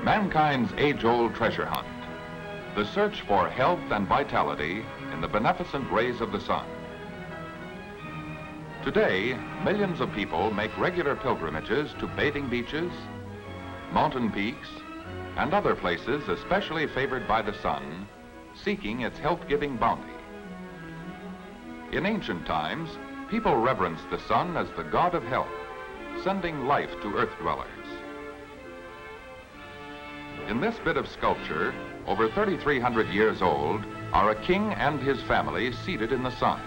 Mankind's age-old treasure hunt, the search for health and vitality in the beneficent rays of the sun. Today, millions of people make regular pilgrimages to bathing beaches, mountain peaks, and other places especially favored by the sun, seeking its health-giving bounty. In ancient times, people reverenced the sun as the god of health, sending life to earth dwellers. In this bit of sculpture, over 3,300 years old, are a king and his family seated in the sun.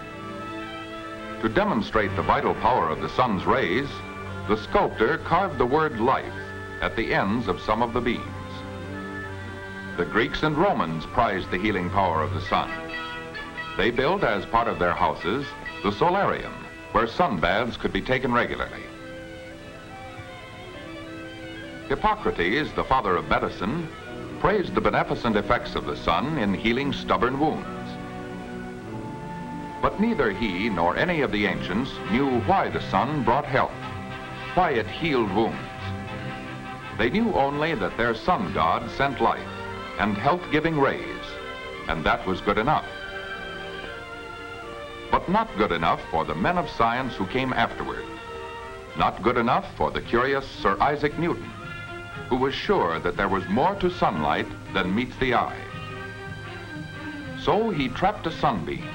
To demonstrate the vital power of the sun's rays, the sculptor carved the word life at the ends of some of the beams. The Greeks and Romans prized the healing power of the sun. They built, as part of their houses, the solarium, where sun baths could be taken regularly. Hippocrates, the father of medicine, praised the beneficent effects of the sun in healing stubborn wounds. But neither he nor any of the ancients knew why the sun brought health, why it healed wounds. They knew only that their sun god sent life and health-giving rays, and that was good enough. But not good enough for the men of science who came afterward. Not good enough for the curious Sir Isaac Newton, who was sure that there was more to sunlight than meets the eye. So he trapped a sunbeam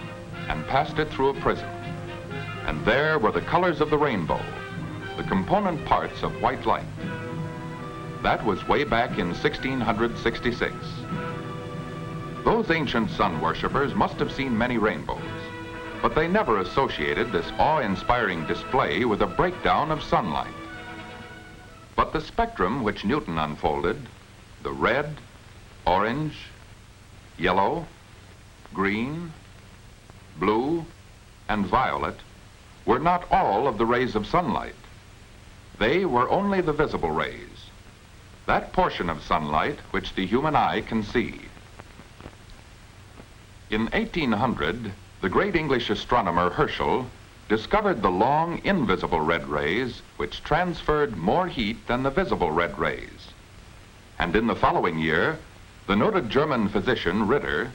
and passed it through a prism. And there were the colors of the rainbow, the component parts of white light. That was way back in 1666. Those ancient sun worshippers must have seen many rainbows, but they never associated this awe-inspiring display with a breakdown of sunlight. But the spectrum which Newton unfolded, the red, orange, yellow, green, blue, and violet, were not all of the rays of sunlight. They were only the visible rays, that portion of sunlight which the human eye can see. In 1800, the great English astronomer Herschel discovered the long invisible red rays which transferred more heat than the visible red rays. And in the following year, the noted German physician Ritter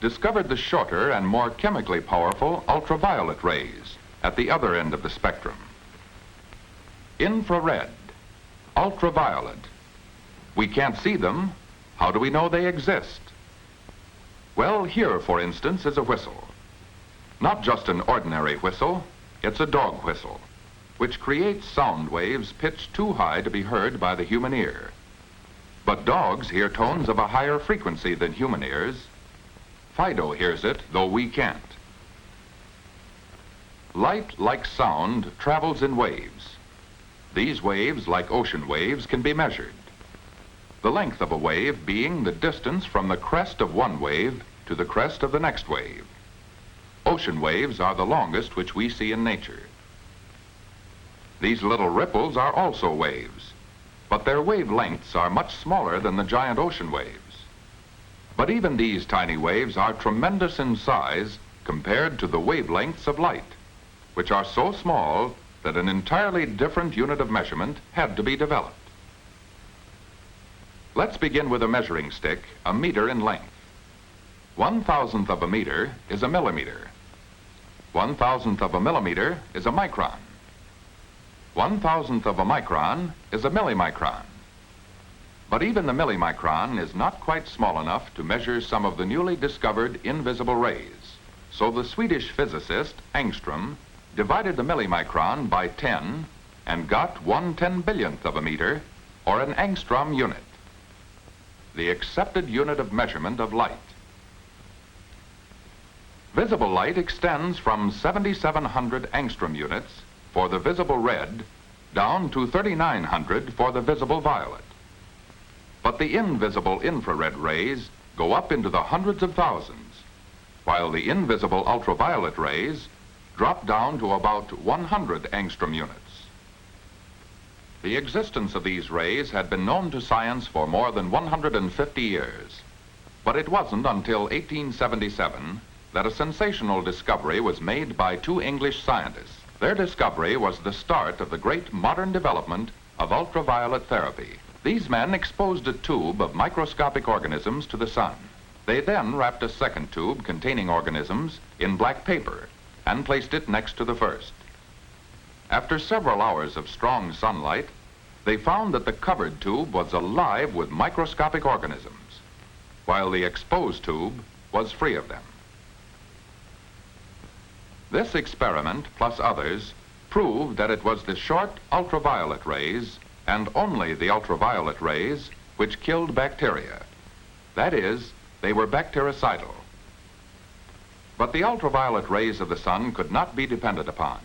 discovered the shorter and more chemically powerful ultraviolet rays at the other end of the spectrum. Infrared, ultraviolet. We can't see them. How do we know they exist? Well, here, for instance, is a whistle. Not just an ordinary whistle, it's a dog whistle, which creates sound waves pitched too high to be heard by the human ear. But dogs hear tones of a higher frequency than human ears. Fido hears it, though we can't. Light, like sound, travels in waves. These waves, like ocean waves, can be measured. The length of a wave being the distance from the crest of one wave to the crest of the next wave. Ocean waves are the longest which we see in nature. These little ripples are also waves, but their wavelengths are much smaller than the giant ocean waves. But even these tiny waves are tremendous in size compared to the wavelengths of light, which are so small that an entirely different unit of measurement had to be developed. Let's begin with a measuring stick, a meter in length. 1,000th of a meter is a millimeter. 1,000th of a millimeter is a micron. 1,000th of a micron is a millimicron. But even the millimicron is not quite small enough to measure some of the newly discovered invisible rays. So the Swedish physicist, Ångström, divided the millimicron by 10 and got 1/10,000,000th of a meter, or an angstrom unit, the accepted unit of measurement of light. Visible light extends from 7,700 angstrom units for the visible red down to 3,900 for the visible violet. But the invisible infrared rays go up into the hundreds of thousands, while the invisible ultraviolet rays drop down to about 100 angstrom units. The existence of these rays had been known to science for more than 150 years. But it wasn't until 1877 that a sensational discovery was made by two English scientists. Their discovery was the start of the great modern development of ultraviolet therapy. These men exposed a tube of microscopic organisms to the sun. They then wrapped a second tube containing organisms in black paper and placed it next to the first. After several hours of strong sunlight, they found that the covered tube was alive with microscopic organisms, while the exposed tube was free of them. This experiment, plus others, proved that it was the short ultraviolet rays, and only the ultraviolet rays, which killed bacteria. That is, they were bactericidal. But the ultraviolet rays of the sun could not be depended upon.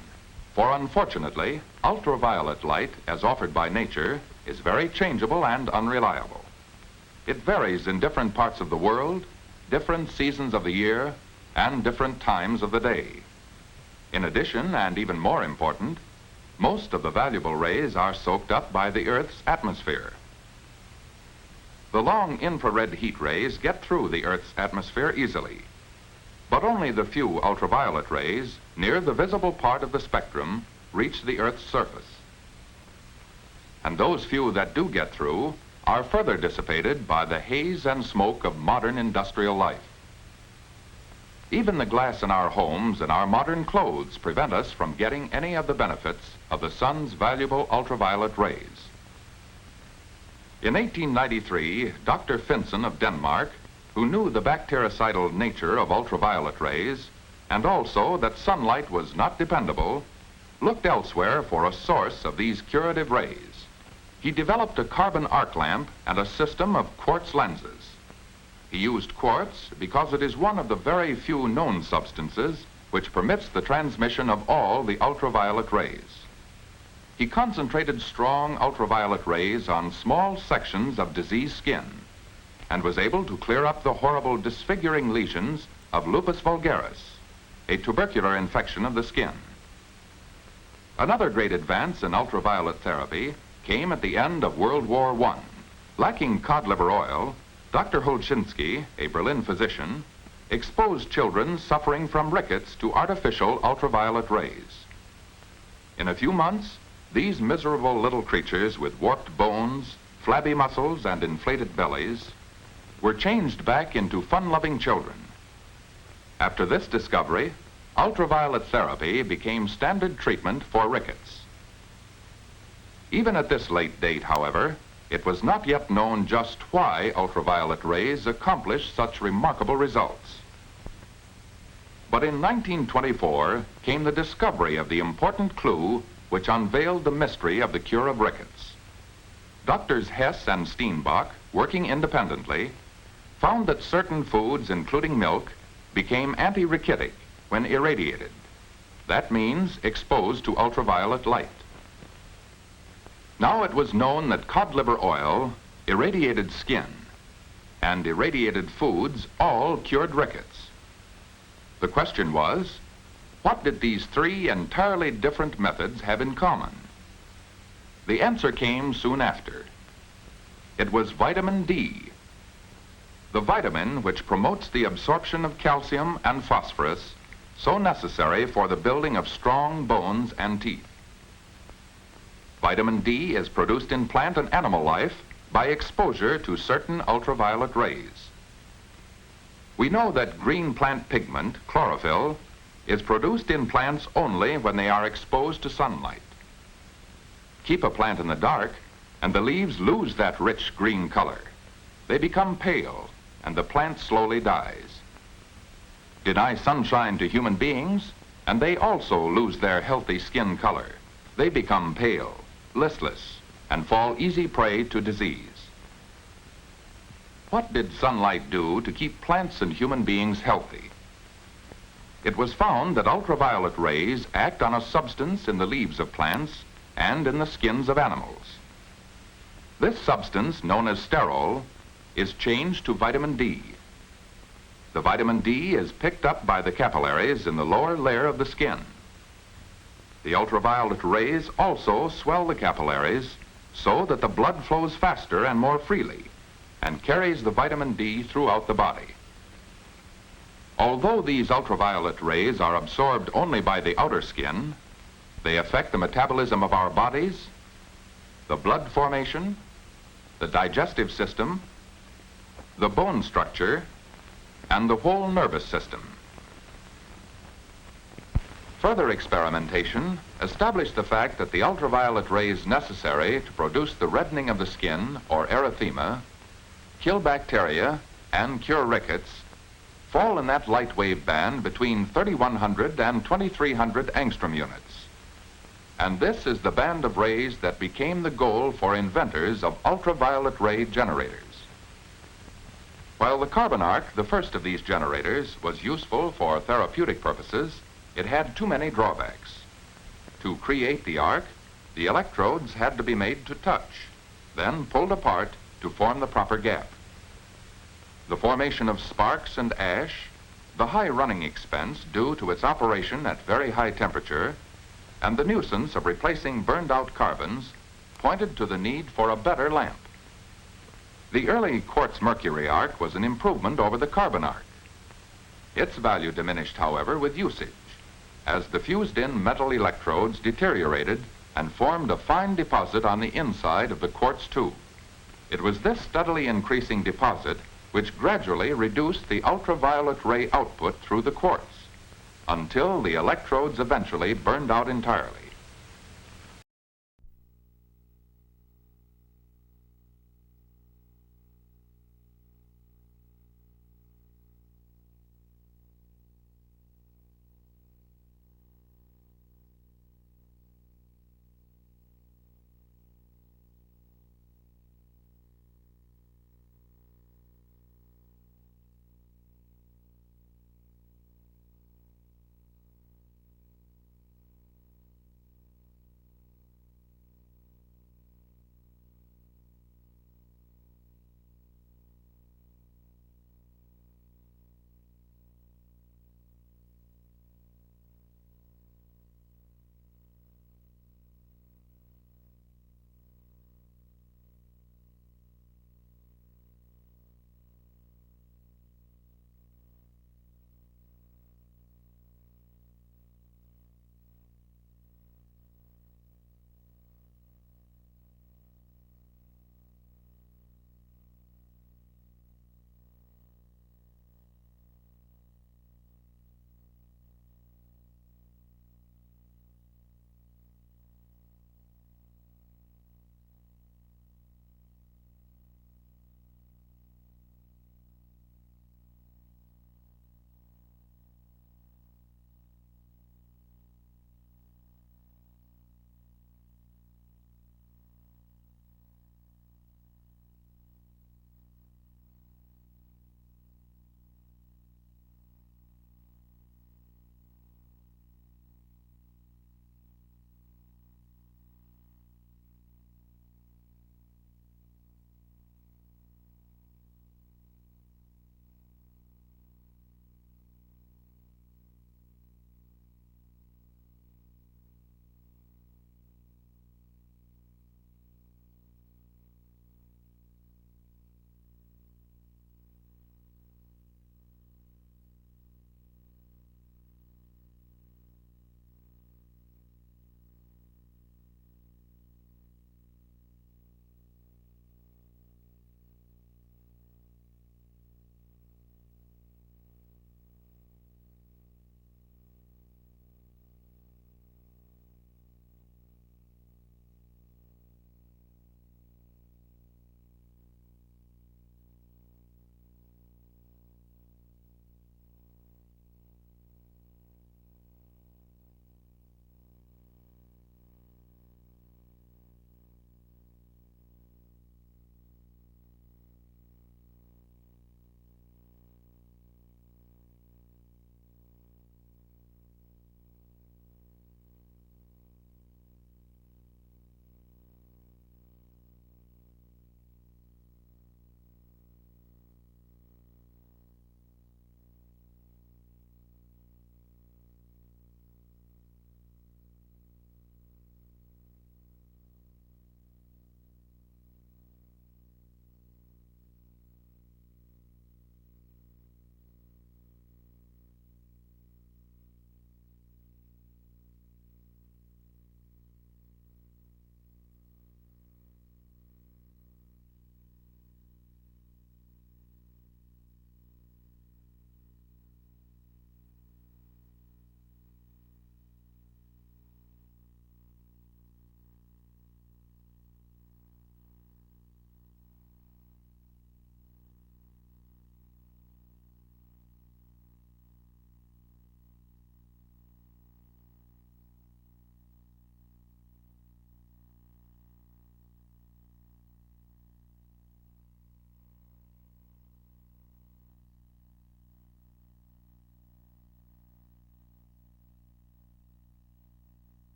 For unfortunately, ultraviolet light, as offered by nature, is very changeable and unreliable. It varies in different parts of the world, different seasons of the year, and different times of the day. In addition, and even more important, most of the valuable rays are soaked up by the Earth's atmosphere. The long infrared heat rays get through the Earth's atmosphere easily, but only the few ultraviolet rays near the visible part of the spectrum reach the Earth's surface. And those few that do get through are further dissipated by the haze and smoke of modern industrial life. Even the glass in our homes and our modern clothes prevent us from getting any of the benefits of the sun's valuable ultraviolet rays. In 1893, Dr. Finsen of Denmark, who knew the bactericidal nature of ultraviolet rays, and also that sunlight was not dependable, looked elsewhere for a source of these curative rays. He developed a carbon arc lamp and a system of quartz lenses. He used quartz because it is one of the very few known substances which permits the transmission of all the ultraviolet rays. He concentrated strong ultraviolet rays on small sections of diseased skin and was able to clear up the horrible disfiguring lesions of lupus vulgaris, a tubercular infection of the skin. Another great advance in ultraviolet therapy came at the end of World War I. Lacking cod liver oil, Dr. Holczynski, a Berlin physician, exposed children suffering from rickets to artificial ultraviolet rays. In a few months, these miserable little creatures with warped bones, flabby muscles, and inflated bellies were changed back into fun-loving children. After this discovery, ultraviolet therapy became standard treatment for rickets. Even at this late date, however, it was not yet known just why ultraviolet rays accomplish such remarkable results. But in 1924 came the discovery of the important clue which unveiled the mystery of the cure of rickets. Doctors Hess and Steenbach, working independently, found that certain foods, including milk, became anti-rickettic when irradiated. That means exposed to ultraviolet light. Now it was known that cod liver oil, irradiated skin, and irradiated foods all cured rickets. The question was, what did these three entirely different methods have in common? The answer came soon after. It was vitamin D, the vitamin which promotes the absorption of calcium and phosphorus, so necessary for the building of strong bones and teeth. Vitamin D is produced in plant and animal life by exposure to certain ultraviolet rays. We know that green plant pigment, chlorophyll, is produced in plants only when they are exposed to sunlight. Keep a plant in the dark, and the leaves lose that rich green color. They become pale, and the plant slowly dies. Deny sunshine to human beings, and they also lose their healthy skin color. They become pale, listless, and fall easy prey to disease. What did sunlight do to keep plants and human beings healthy? It was found that ultraviolet rays act on a substance in the leaves of plants and in the skins of animals. This substance, known as sterol, is changed to vitamin D. The vitamin D is picked up by the capillaries in the lower layer of the skin. The ultraviolet rays also swell the capillaries so that the blood flows faster and more freely and carries the vitamin D throughout the body. Although these ultraviolet rays are absorbed only by the outer skin, they affect the metabolism of our bodies, the blood formation, the digestive system, the bone structure, and the whole nervous system. Further experimentation established the fact that the ultraviolet rays necessary to produce the reddening of the skin, or erythema, kill bacteria, and cure rickets fall in that light wave band between 3100 and 2300 angstrom units. And this is the band of rays that became the goal for inventors of ultraviolet ray generators. While the carbon arc, the first of these generators, was useful for therapeutic purposes, it had too many drawbacks. To create the arc, the electrodes had to be made to touch, then pulled apart to form the proper gap. The formation of sparks and ash, the high running expense due to its operation at very high temperature, and the nuisance of replacing burned-out carbons pointed to the need for a better lamp. The early quartz mercury arc was an improvement over the carbon arc. Its value diminished, however, with usage, as the fused-in metal electrodes deteriorated and formed a fine deposit on the inside of the quartz tube. It was this steadily increasing deposit which gradually reduced the ultraviolet ray output through the quartz, until the electrodes eventually burned out entirely.